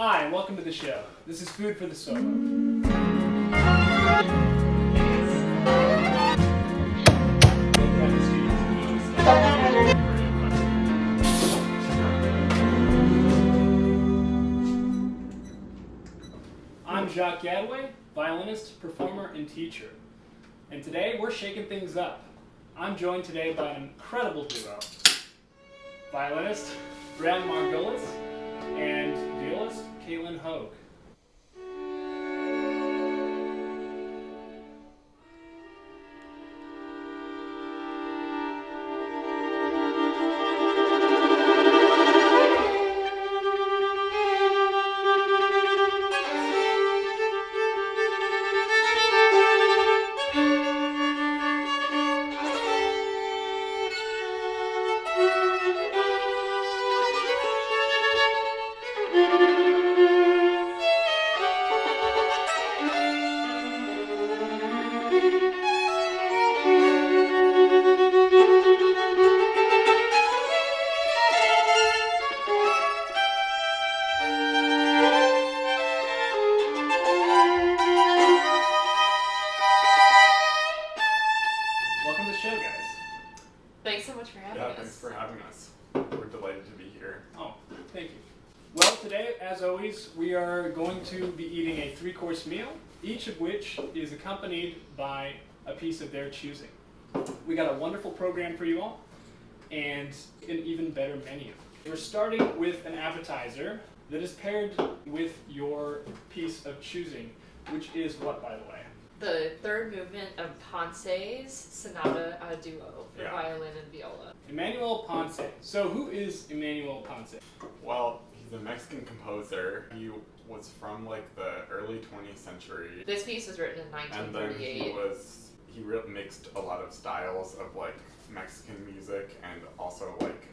Hi, and welcome to the show. This is Food for the Soul. I'm Jacques Gadway, violinist, performer, and teacher. And today we're shaking things up. I'm joined today by an incredible duo. Violinist Bram Margoles and violist Katelyn Hoag. Welcome to the show, guys. Thanks so much for having us. Yeah, thanks for having us. We're delighted to be here. Oh, thank you. Well, today, as always, we are going to be eating a 3-course meal, each of which is accompanied by a piece of their choosing. We got a wonderful program for you all, and an even better menu. We're starting with an appetizer that is paired with your piece of choosing, which is what, by the way? The third movement of Ponce's Sonata a Duo for violin and viola. Emmanuel Ponce. So who is Emmanuel Ponce? Well, he's a Mexican composer. He was from like the early 20th century. This piece was written in And then 1938. he mixed a lot of styles of like Mexican music and also like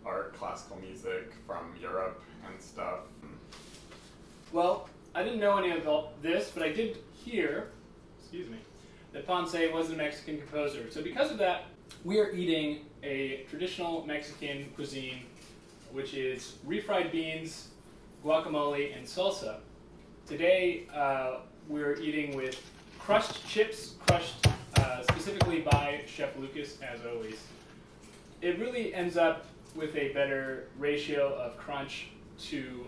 art, classical music from Europe and stuff. Well, I didn't know any of this, but I did hear, that Ponce was a Mexican composer. So because of that, we are eating a traditional Mexican cuisine, which is refried beans, guacamole, and salsa. Today, we're eating with crushed chips, crushed specifically by Chef Lucas, as always. It really ends up with a better ratio of crunch to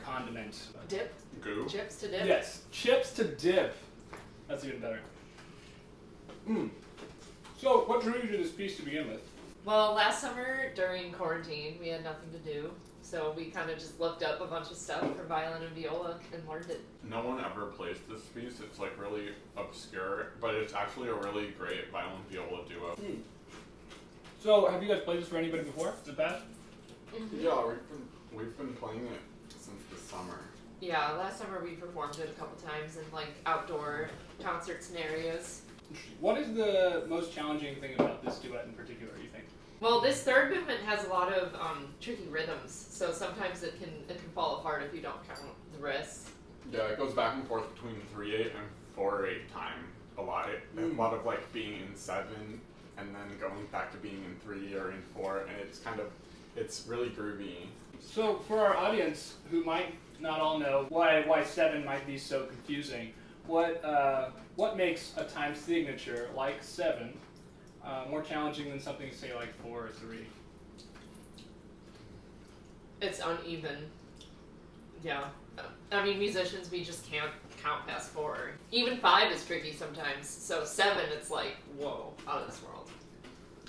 condiment. Dip? Goo? Chips to dip? Yes, chips to dip. That's even better. So, what drew you to this piece to begin with? Well, last summer during quarantine, we had nothing to do. So we kind of just looked up a bunch of stuff for violin and viola and learned it. No one ever plays this piece. It's like really obscure, but it's actually a really great violin viola duo. So, have you guys played this for anybody before? Is it bad? Mm-hmm. Yeah, we've been playing it since the summer. Yeah, last summer we performed it a couple times in like outdoor concert scenarios. What is the most challenging thing about this duet in particular, you think? Well, this third movement has a lot of tricky rhythms, so sometimes it can fall apart if you don't count the wrists. Yeah, it goes back and forth between 3/8 and 4/8 time a lot. A lot of like being in 7 and then going back to being in 3 or in 4, and it's really groovy. So, for our audience who might not all know why 7 might be so confusing, what makes a time signature like 7 more challenging than something, say, like 4 or 3? It's uneven. Yeah. I mean, musicians, we just can't count past 4. Even 5 is tricky sometimes, so 7, it's like, whoa, out of this world.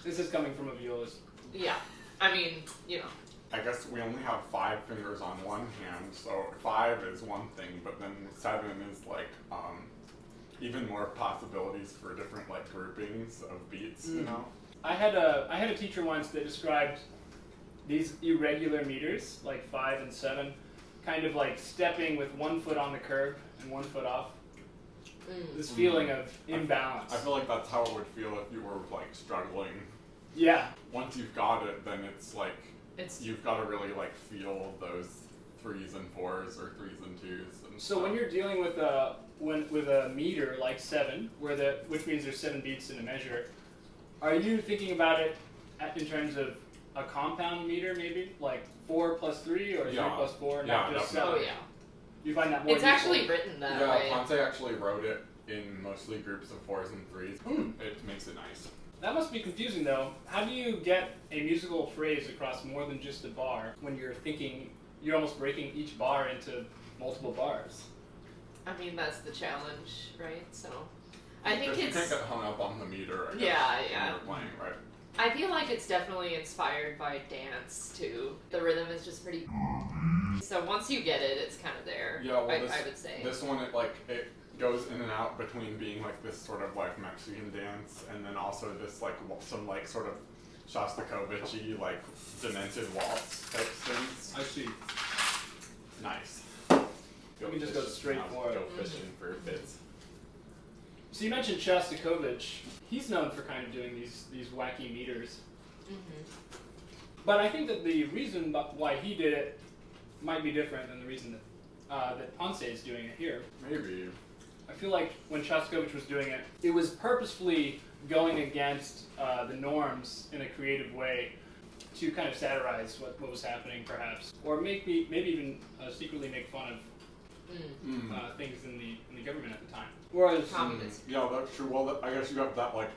This is coming from a violist. Yeah. I mean, you know. I guess we only have 5 fingers on one hand, so 5 is one thing, but then 7 is like even more possibilities for different like groupings of beats, you know? I had a teacher once that described these irregular meters, like 5 and 7, kind of like stepping with one foot on the curb and one foot off. This feeling of imbalance. I feel like that's how it would feel if you were like struggling. Yeah. Once you've got it, then it's like you've got to really like feel those 3s and 4s or 3s and 2s. And so when you're dealing with a meter like 7, which means there's 7 beats in a measure, are you thinking about it in terms of a compound meter, maybe like 4 plus 3 or 3 Yeah. plus 4, Yeah, not just definitely. 7. Oh yeah. You find that more It's useful. actually written that Yeah, way. Ponce actually wrote it in mostly groups of 4s and 3s. It makes it nice. That must be confusing though. How do you get a musical phrase across more than just a bar when you're thinking you're almost breaking each bar into multiple bars? I mean, that's the challenge, right? So, I think Because it's. you can't get hung up on the meter, I guess, Yeah, when yeah. you're playing, right? I feel like it's definitely inspired by dance too. The rhythm is just pretty. So once you get it, it's kind of there. Yeah, well, I would say. This one, it goes in and out between being like this sort of like Mexican dance and then also this like some like sort of Shostakovich-y like demented waltz type things. I see. Nice. We can just go straight for it. Go fishing for bits. So you mentioned Shostakovich. He's known for kind of doing these wacky meters. Mm-hmm. But I think that the reason why he did it might be different than the reason that Ponce is doing it here. Maybe. I feel like when Shostakovich was doing it, it was purposefully going against the norms in a creative way to kind of satirize what was happening, perhaps, or maybe even secretly make fun of things in the government at the time. Whereas, Communism. Yeah, that's true. Well, I guess you have that like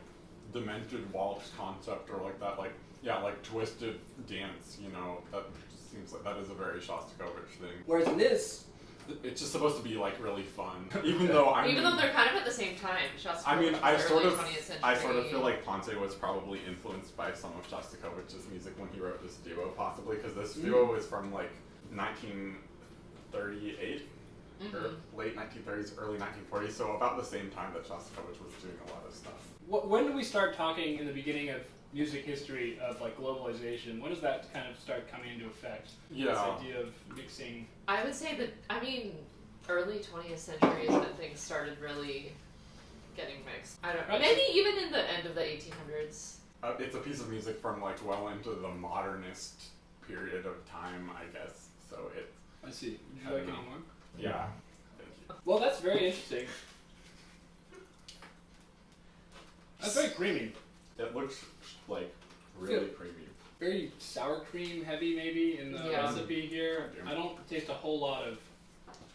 demented waltz concept, or like that like twisted dance. You know, that seems like that is a very Shostakovich thing. whereas in this, It's just supposed to be like really fun, even though Even though they're kind of at the same time. Shostakovich I mean, was I early sort of 20th century. I sort of feel like Ponce was probably influenced by some of Shostakovich's music when he wrote this duo, possibly because this duo is from like 1938 or late 1930s, early 1940s, so about the same time that Shostakovich was doing a lot of stuff. when do we start talking in the beginning of music history of like globalization? When does that kind of start coming into effect? Yeah. This idea of mixing. I would say that, early 20th century is when things started really getting mixed. I don't know. Right. Maybe even in the end of the 1800s. It's a piece of music from like well into the modernist period of time, I guess. So it's I see. Would I you like don't any know. more? yeah. Thank you. Well, that's very interesting. That's very creamy. It looks like really creamy. Very sour cream heavy, maybe, in the Yeah. recipe here. I do. I don't taste a whole lot of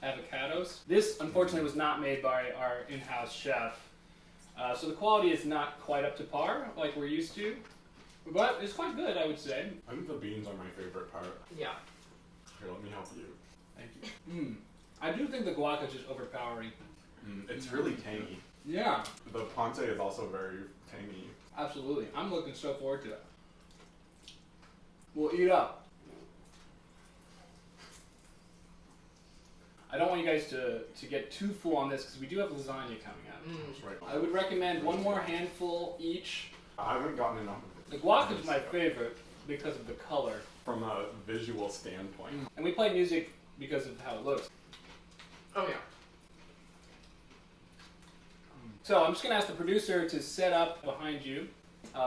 avocados. This, unfortunately, was not made by our in-house chef. So the quality is not quite up to par, like we're used to. But it's quite good, I would say. I think the beans are my favorite part. Yeah. Here, let me help you. Thank you. I do think the guac is just overpowering. It's really tangy. Yeah, The Ponce is also very tangy. absolutely. I'm looking so forward to it. We'll eat up. I don't want you guys to get too full on this because we do have lasagna coming up. That's right. I would recommend one more handful each. I haven't gotten enough of The it. guac is my favorite because of the color. From a visual standpoint. And we play music because of how it looks. Oh yeah. So I'm just going to ask the producer to set up behind you.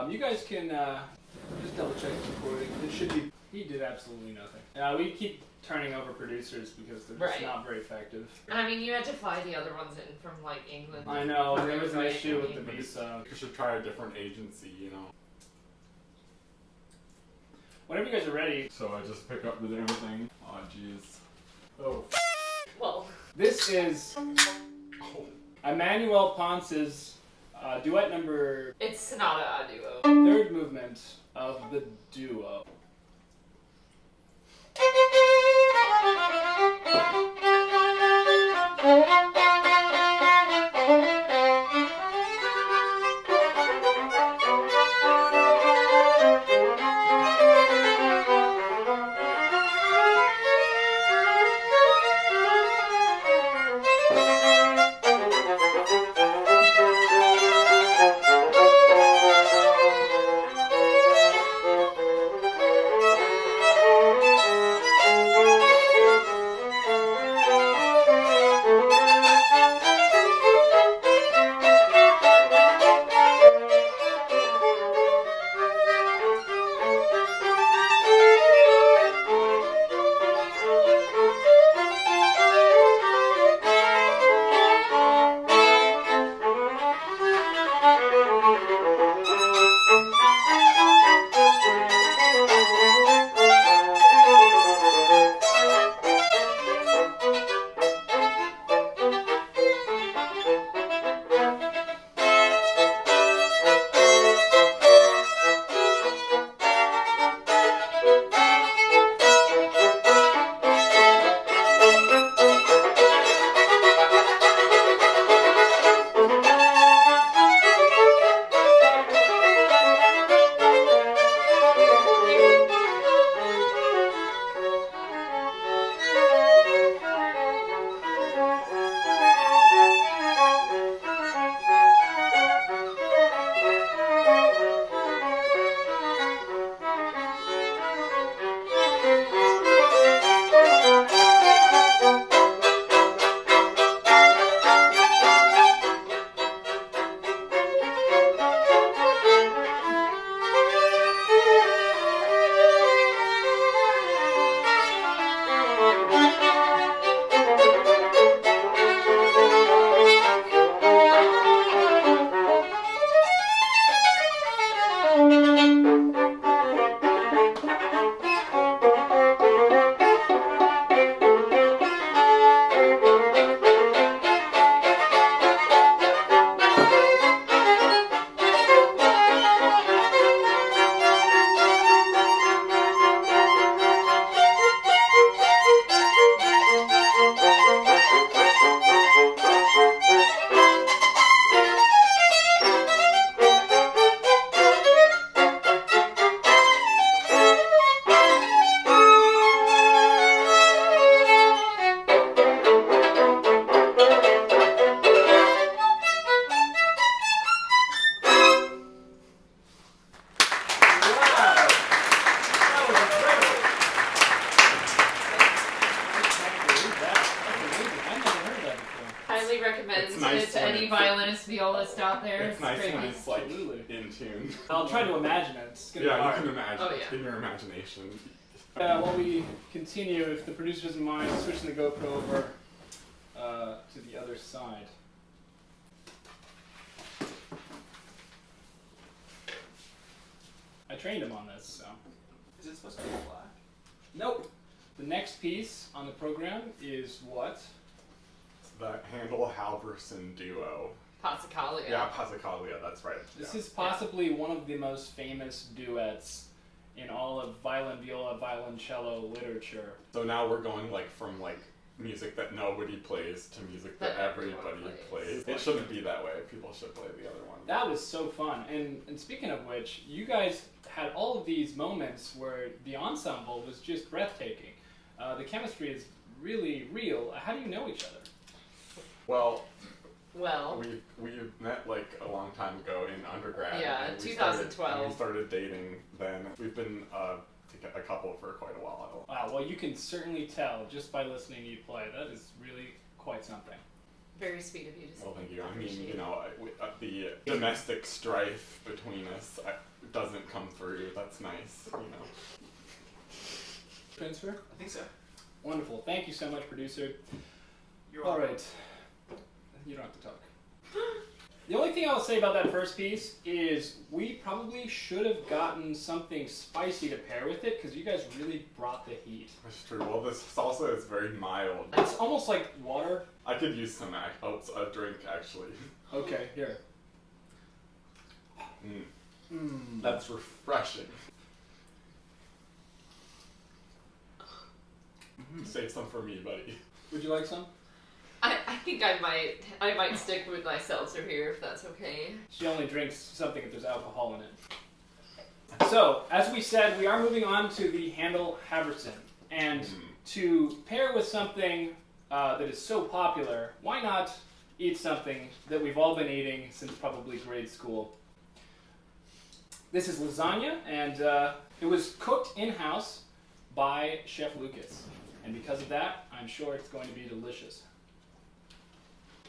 You guys can just double check the recording. It should be. He did absolutely nothing. We keep turning over producers because they're just Right. not very effective. You had to fly the other ones in from like England. I know, there was an Right. issue with the visa. You should try a different agency, you know. Whenever you guys are ready. So I just pick up the damn thing. Oh, jeez. Oh. Well, This is Oh. Emmanuel Ponce's duet number it's Sonata a duo. 3rd movement of the duo. recommend It's nice it to when any it's- violinist, violist out there. It's nice when tricky. it's like Absolutely. in tune. I'll try to imagine it. It's gonna be Yeah, you hard. can imagine Oh, yeah. in your imagination. While we continue, if the producer doesn't mind switching the GoPro over to the other side. I trained him on this, so. Is it supposed to be black? Nope. The next piece on the program is what? It's the Handel Halverson duo. Passacaglia. Yeah, Passacaglia, that's right. This yeah. is possibly one of the most famous duets in all of violin, viola, violoncello literature. So now we're going like from like music that nobody plays to music that That everybody everyone plays. plays. It shouldn't be that way. People should play the other one. That was so fun. And speaking of which, you guys had all of these moments where the ensemble was just breathtaking. The chemistry is really real. How do you know each other? Well, Well, we met like a long time ago in undergrad. Yeah, and we 2012. we started dating then. We've been a couple for quite a while. Wow, well, you can certainly tell just by listening to you play. That is really quite something. very sweet of you to say. Well, thank you. I mean, Appreciate you know, the domestic strife between us doesn't come through. That's nice, you know. Transfer? I think so. Wonderful. Thank you so much, producer. You're All right. You don't have to talk. The only thing I'll say about that first piece is we probably should have gotten something spicy to pair with it because you guys really brought the heat. That's true. Well, this salsa is very mild. It's almost like water. I could use some a drink actually. Okay, here. That's refreshing. Save some for me, buddy. Would you like some? I think I might stick with my seltzer here if that's okay. She only drinks something if there's alcohol in it. So, as we said, we are moving on to the Handel Haverson. And to pair with something that is so popular, why not eat something that we've all been eating since probably grade school? This is lasagna, and it was cooked in-house by Chef Lucas. And because of that, I'm sure it's going to be delicious.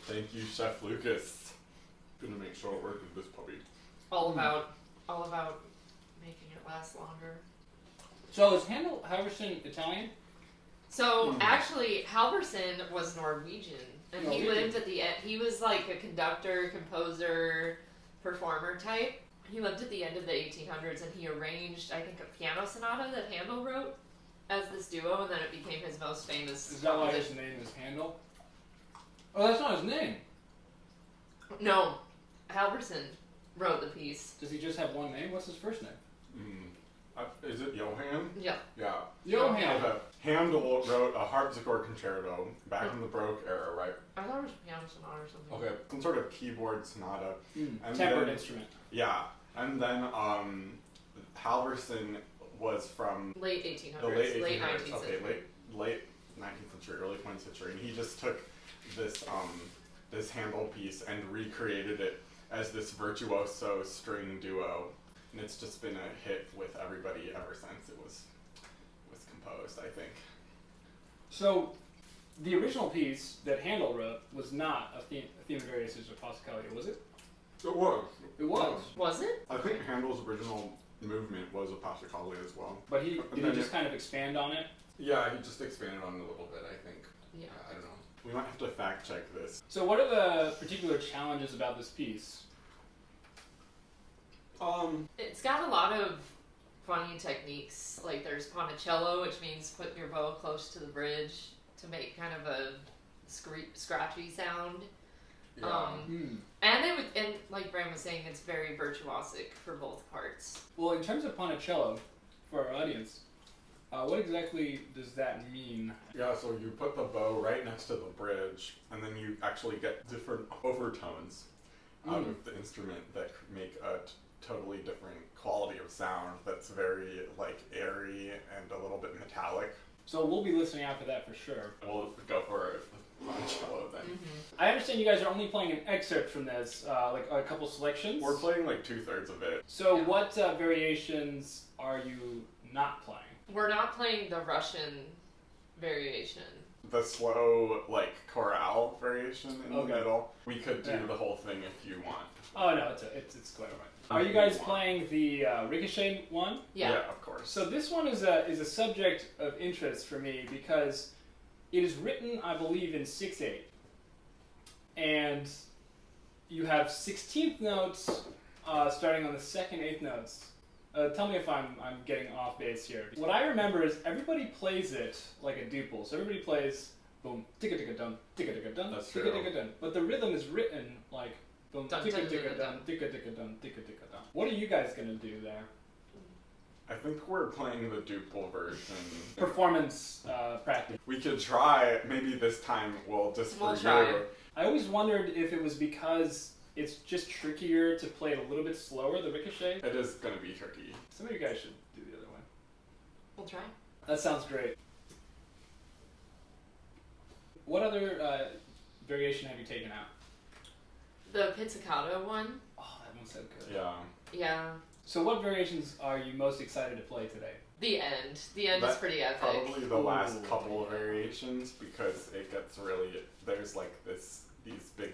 Thank you, Chef Lucas. Gonna make short work of this puppy. All about making it last longer. So is Handel Haverson Italian? So actually, Halverson was Norwegian, and he Norwegian. lived at the end. He was like a conductor, composer, performer type. He lived at the end of the 1800s, and he arranged, I think, a piano sonata that Handel wrote as this duo, and then it became his most famous. Is that why his name is Handel? Oh, that's not his name. No, Halverson wrote the piece. Does he just have one name? What's his first name? Is it Johann? Yeah. Yeah. Johann. Okay. Handel wrote a harpsichord concerto back in the Baroque era, right? I thought it was a piano sonata or something. Okay. Some sort of keyboard sonata. And Tempered then- instrument. Yeah. And then Halverson was from Late 1800s. the late 1800s. Late 19th Okay, century. late 19th century, early 20th century, and he just took this this Handel piece and recreated it as this virtuoso string duo, and it's just been a hit with everybody ever since it was composed, I think. So, the original piece that Handel wrote was not a theme of variations or Passacaglia, was it? It was. It was. Was it? I think Handel's original movement was a Passacaglia as well. But did he then just kind of expand on it? Yeah, he just expanded on it a little bit, I think. Yeah. I don't know. We might have to fact check this. So what are the particular challenges about this piece? It's got a lot of funny techniques. Like there's ponticello, which means putting your bow close to the bridge to make kind of a scratchy sound. Yeah. And like Bram was saying, it's very virtuosic for both parts. Well, in terms of ponticello, for our audience, what exactly does that mean? Yeah, so you put the bow right next to the bridge, and then you actually get different overtones out of the instrument that make a totally different quality of sound that's very, like, airy and a little bit metallic. So we'll be listening out for that for sure. We'll go for it with cello then. I understand you guys are only playing an excerpt from this, like a couple selections. We're playing like 2/3 of it. So Yeah. what variations are you not playing? We're not playing the Russian variation. the slow like chorale variation in the Okay. middle. We could do Yeah. the whole thing if you want. Oh no, it's quite alright. Are you guys playing the Ricochet one? Yeah. Of course. So this one is a subject of interest for me because it is written, I believe, in 6/8, and you have 16th notes starting on the second eighth notes. Tell me if I'm getting off base here. What I remember is everybody plays it like a duple. So everybody plays boom, ticka ticka dun, ticka ticka dun, That's ticka true. ticka dun. But the rhythm is written like boom, Dun, ticka dun, ticka dun, dun, dun. ticka ticka dun, ticka ticka dun. What are you guys gonna do there? I think we're playing the duple version. Performance practice. We could try. Maybe this time we'll just We'll for try. you. I always wondered if it was because it's just trickier to play it a little bit slower, the Ricochet. It is gonna be tricky. Some of you guys should do the other one. We'll try. That sounds great. What other variation have you taken out? The pizzicato one. Oh, that one's so good. Yeah. Yeah. So what variations are you most excited to play today? The end. The end is That's pretty epic. Probably the last Ooh. couple of variations because it gets really there's like these big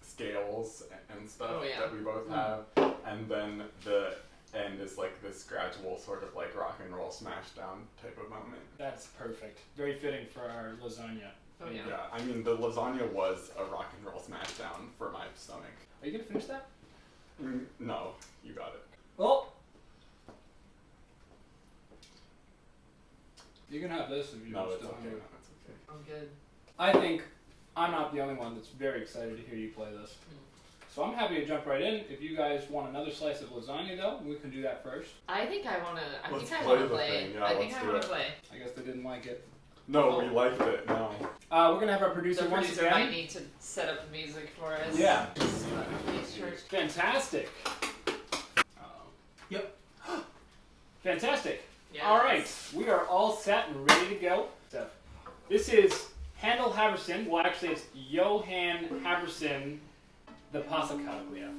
scales and stuff Oh, yeah. that we both have, and then the end is like this gradual sort of like rock and roll smash down type of moment. That's perfect. Very fitting for our lasagna. Oh yeah. Yeah, I mean the lasagna was a rock and roll smash down for my stomach. Are you gonna finish that? No, you got it. Well, you can have this if you No, it's still okay. hungry. No, it's okay. I'm good. I think I'm not the only one that's very excited to hear you play this. So I'm happy to jump right in. If you guys want another slice of lasagna, though, we can do that first. I think I wanna. Let's think I play wanna the play. thing. Yeah, I think let's I do wanna it. play. I guess they didn't like it. No, we liked it. No. We're gonna have our producer The once producer again. might need to set up the music for us. Yeah. Make sure. Fantastic. Yep. Fantastic. Yes. All right, we are all set and ready to go. So, this is Handel Haverson. Well, actually, it's Johann Haverson, the Passacaglia.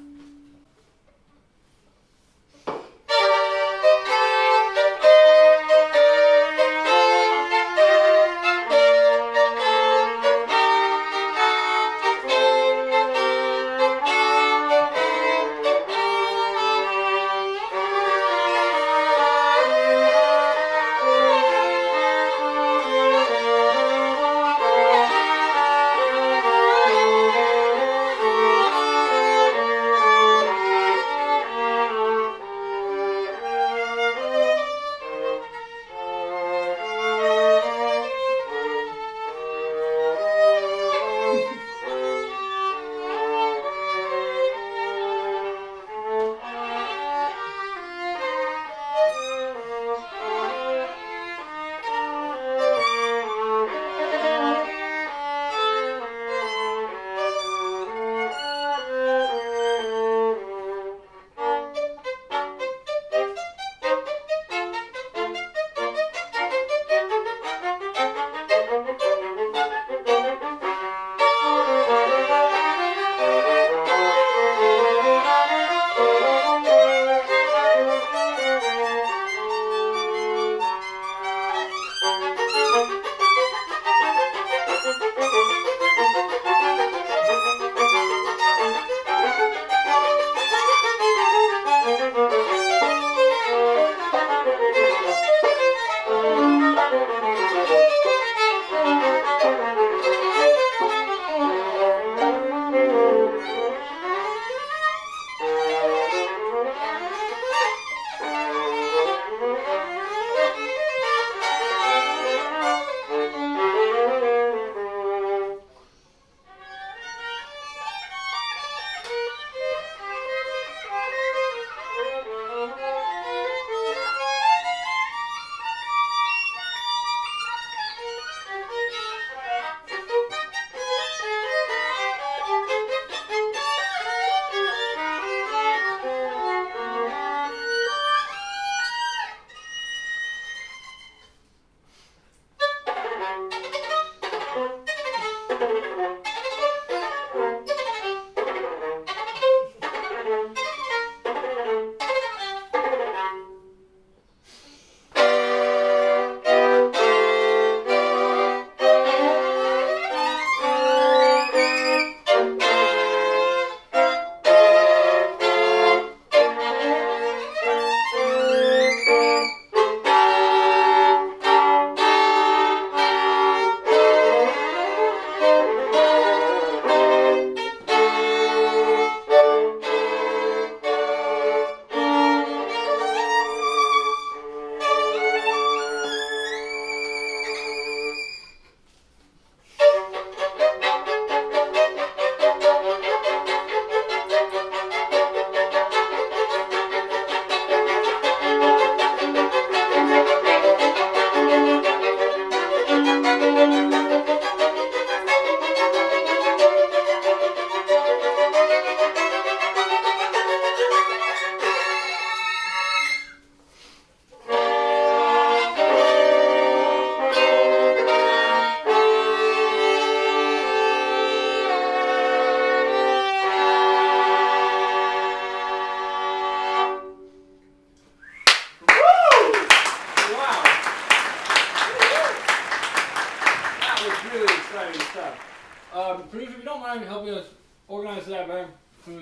It's really exciting stuff. Producer, if you don't mind helping us organize that, man. You're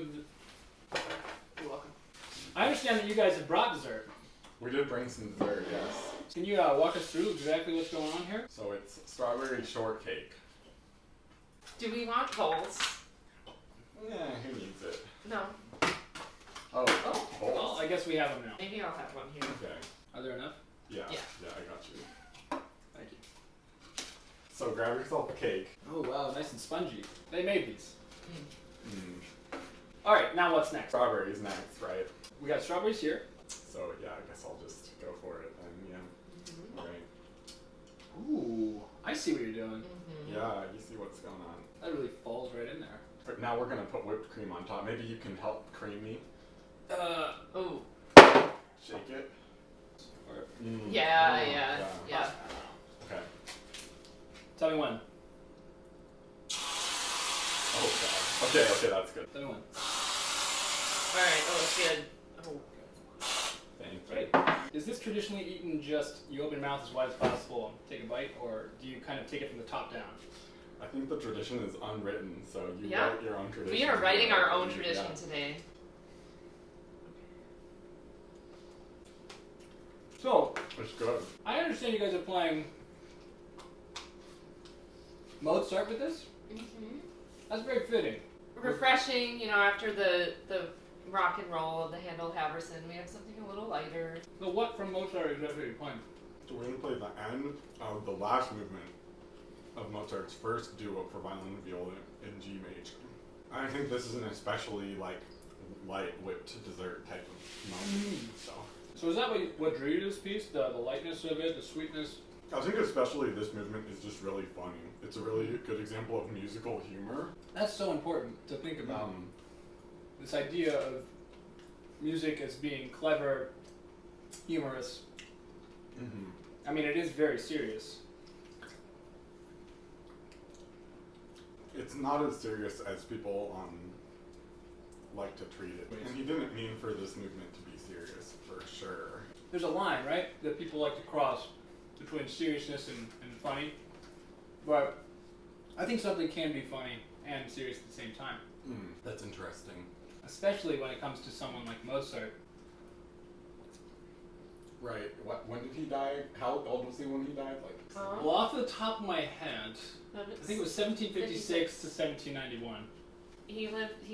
welcome. I understand that you guys have brought dessert. We did bring some dessert, yes. Can you walk us through exactly what's going on here? So it's strawberry shortcake. Do we want bowls? Yeah, who needs it? No. Oh, Oh. bowls. Well, I guess we have them now. Maybe I'll have one here. Okay. Are there enough? Yeah. Yeah. Yeah, I got you. Thank you. So grab yourself a cake. Oh wow, nice and spongy. They made these. Mm. All right, now what's next? Strawberries next, right? We got strawberries here. So yeah, I guess I'll just go for it then. Yeah. Right. Ooh, I see what you're doing. Yeah, you see what's going on. That really falls right in there. But now we're gonna put whipped cream on top. Maybe you can help cream me. Oh. Shake it. Or, Yeah. Okay. tell me when. Oh god. Okay, that's good. Tell me when. Alright, oh, it's good. Oh. Thank you. Great. Is this traditionally eaten just you open your mouth as wide as possible, take a bite, or do you kind of take it from the top down? I think the tradition is unwritten, so you Yeah. write your own tradition. We are writing our own Yeah. tradition today. So, It's good. I understand you guys are playing Mozart with this? Mm-hmm. That's very fitting. Refreshing, after the rock and roll of the Handel Haverson, we have something a little lighter. So what from Mozart exactly are you playing? So we're gonna play the end of the last movement of Mozart's first duo for violin and viola in G major. I think this is an especially light whipped dessert type of moment. So is that what drew you to this piece? The lightness of it, the sweetness? I think especially this movement is just really funny. It's a really good example of musical humor. That's so important to think about. This idea of music as being clever, humorous. I mean, it is very serious. It's not as serious as people like to treat it. And he didn't mean for this movement to be serious, for sure. There's a line, right, that people like to cross between seriousness and funny. But I think something can be funny and serious at the same time. That's interesting. Especially when it comes to someone like Mozart. Right. When did he die? How old was he when he died? Well, off the top of my head, I think it was 1756 to 1791. He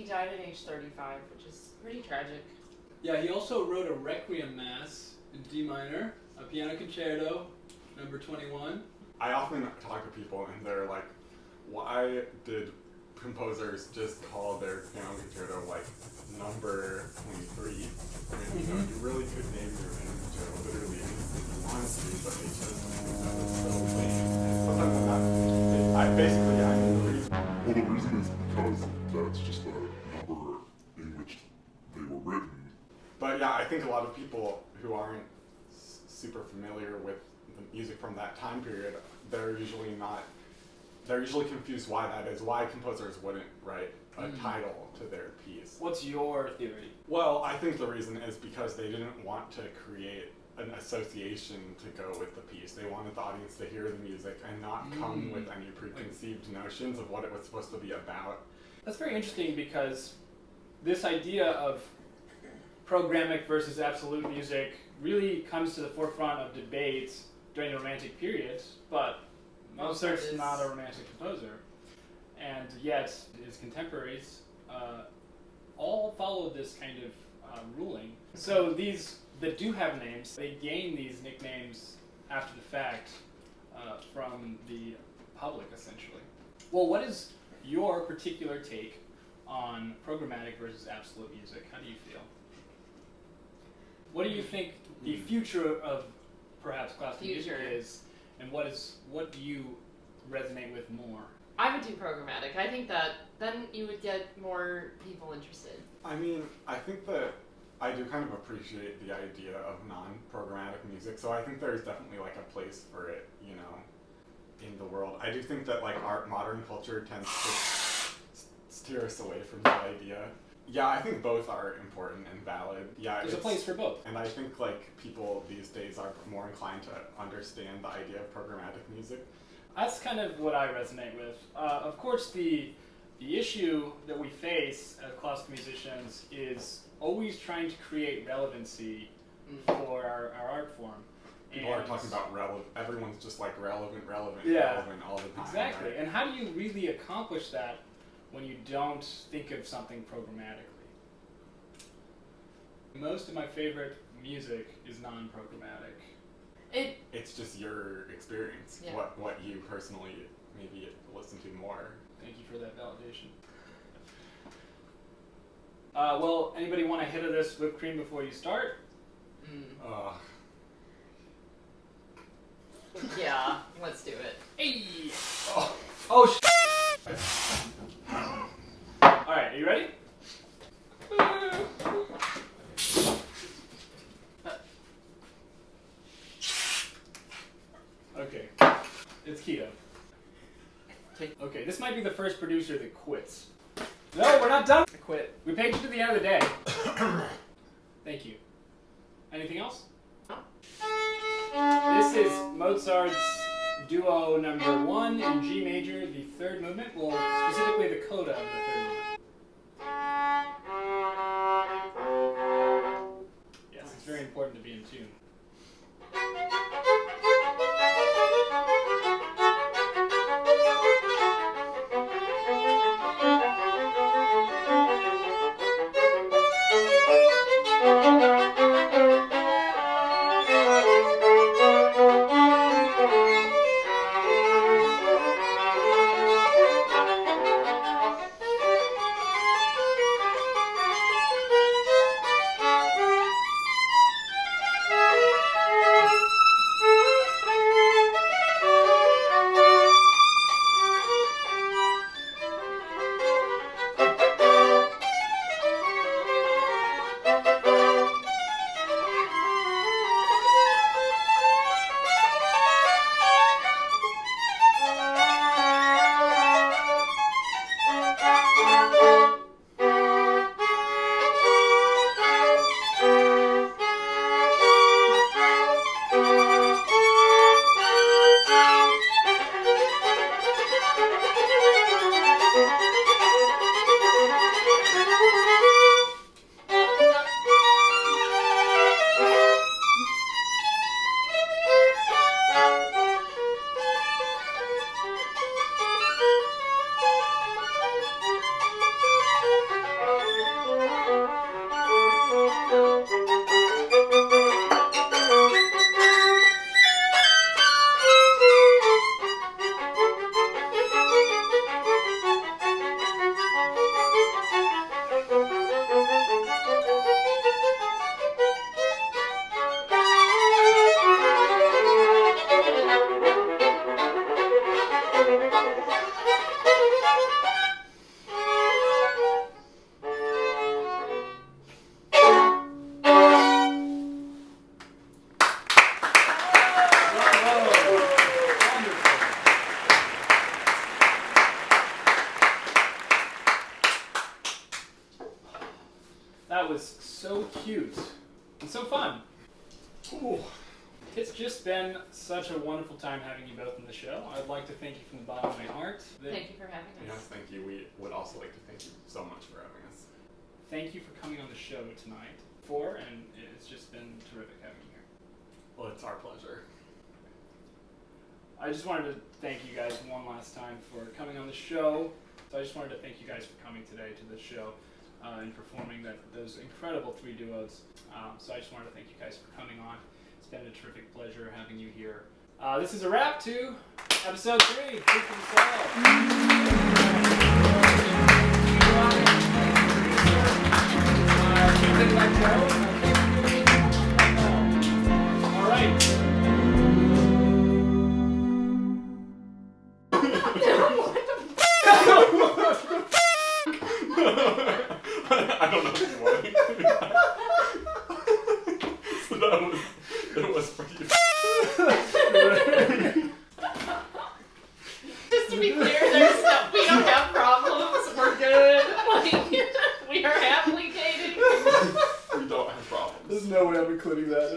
died at age 35, which is pretty tragic. Yeah, he also wrote a Requiem Mass in D minor, a piano concerto, number 21. I often talk to people and they're like, why did composers just call their piano concerto number 23? I mean, you really could name your piano concerto literally anything you wanted to, but they just, that was so lame. And sometimes I'm not, I mean the reason. Well, the reason is because that's just the number in which they were written. But yeah, I think a lot of people who aren't super familiar with the music from that time period, they're usually confused why that is, why composers wouldn't write a title to their piece. What's your theory? Well, I think the reason is because they didn't want to create an association to go with the piece. They wanted the audience to hear the music and not come with any preconceived notions of what it was supposed to be about. That's very interesting because this idea of programmatic versus absolute music really comes to the forefront of debates during the Romantic period, but Mozart's not a Romantic composer. And yet, his contemporaries all followed this kind of ruling. So these that do have names, they gain these nicknames after the fact from the public, essentially. Well, what is your particular take on programmatic versus absolute music? How do you feel? What do you think the future of perhaps classical music is, and what do you resonate with more? I would do programmatic. I think that then you would get more people interested. I mean, I think that I do kind of appreciate the idea of non-programmatic music, so I think there's definitely a place for it, in the world. I do think that our modern culture tends to steer us away from that idea. Yeah, I think both are important and valid. Yeah, there's a place for both. And I think people these days are more inclined to understand the idea of programmatic music. That's kind of what I resonate with. Of course, the issue that we face as classical musicians is always trying to create relevancy for our art form. People are talking about everyone's just like relevant all the time. Exactly. Right? And how do you really accomplish that when you don't think of something programmatically? Most of my favorite music is non-programmatic. It's just your experience, Yeah. what you personally maybe listen to more. Thank you for that validation. Well, anybody want a hit of this whipped cream before you start? Yeah, let's do it. Hey! Oh. Alright, are you ready? Okay. It's keto. Okay, this might be the first producer that quits. No, we're not done! I quit. We paid you to the end of the day. Thank you. Anything else? This is Mozart's Duo number 1 in G major, the third movement, well, specifically the coda of the third movement. Yes, it's very important to be in tune. That was so cute and so fun. Ooh. It's just been such a wonderful time having you both on the show. I'd like to thank you from the bottom of my heart. Thank you for having us. Yes, thank you. We would also like to thank you so much for having us. Thank you for coming on the show tonight. And it's just been terrific having you here. Well, it's our pleasure. I just wanted to thank you guys one last time for coming on the show. So I just wanted to thank you guys for coming today to the show and performing those incredible 3 duos. So I just wanted to thank you guys for coming on. It's been a terrific pleasure having you here. This is a wrap to episode 3. Thank you All right. I don't know if you want to. So it was pretty. Just to be clear, we don't have problems. We're good. Like, we are happily dating. We don't have problems. There's no way I'm including that in.